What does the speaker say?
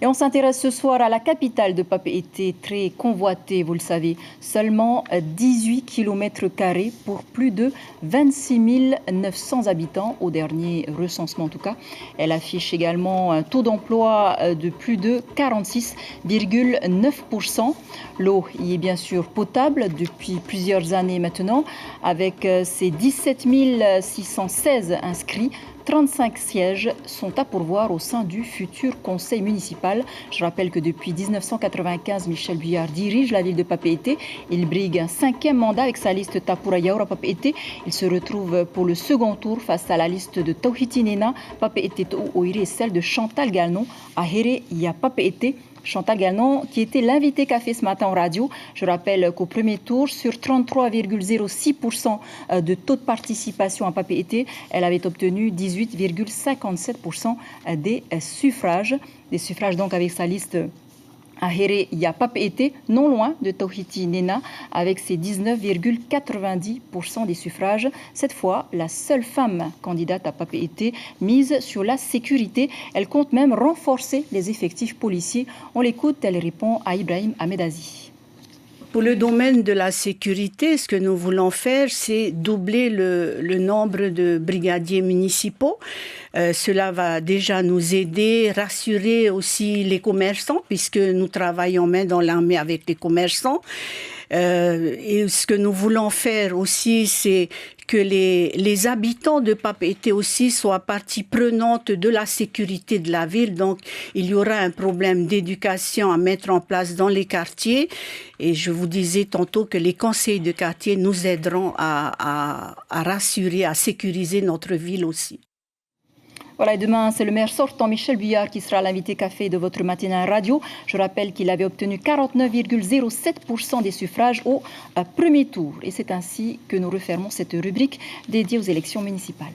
Et on s'intéresse ce soir à la capitale de Papeete, très convoitée, vous le savez. Seulement 18 km² pour plus de 26 900 habitants, au dernier recensement en tout cas. Elle affiche également un taux d'emploi de plus de 46,9%. L'eau y est bien sûr potable depuis plusieurs années maintenant, avec ses 17 616 inscrits. 35 sièges sont à pourvoir au sein du futur conseil municipal. Je rappelle que depuis 1995, Michel Buyard dirige la ville de Papeete. Il brigue un 5e mandat avec sa liste Tapura Yaura Papeete. Il se retrouve pour le second tour face à la liste de Tauhiti Nena, Papeete To'u Oire et celle de Chantal Gallnon à Here Ya Papeete. Chantal Gallnon, qui était l'invité café ce matin en radio. Je rappelle qu'au premier tour, sur 33,06% de taux de participation à Papeete, elle avait obtenu 18,57% des suffrages. Des suffrages donc avec sa liste à Here Ya Papeete, non loin de Tauhiti Nena, avec ses 19,90% des suffrages. Cette fois, la seule femme candidate à Papeete mise sur la sécurité. Elle compte même renforcer les effectifs policiers. On l'écoute, elle répond à Ibrahim Ahmedazi. Pour le domaine de la sécurité, ce que nous voulons faire, c'est doubler le nombre de brigadiers municipaux. Cela va déjà nous aider, rassurer aussi les commerçants, puisque nous travaillons main dans la main avec les commerçants. Et ce que nous voulons faire aussi, c'est que les habitants de Papeete aussi soient partie prenante de la sécurité de la ville. Donc, il y aura un problème d'éducation à mettre en place dans les quartiers. Et je vous disais tantôt que les conseils de quartier nous aideront à rassurer, à sécuriser notre ville aussi. Voilà, et demain, c'est le maire sortant Michel Buyard qui sera l'invité café de votre matinale radio. Je rappelle qu'il avait obtenu 49,07% des suffrages au premier tour. Et c'est ainsi que nous refermons cette rubrique dédiée aux élections municipales.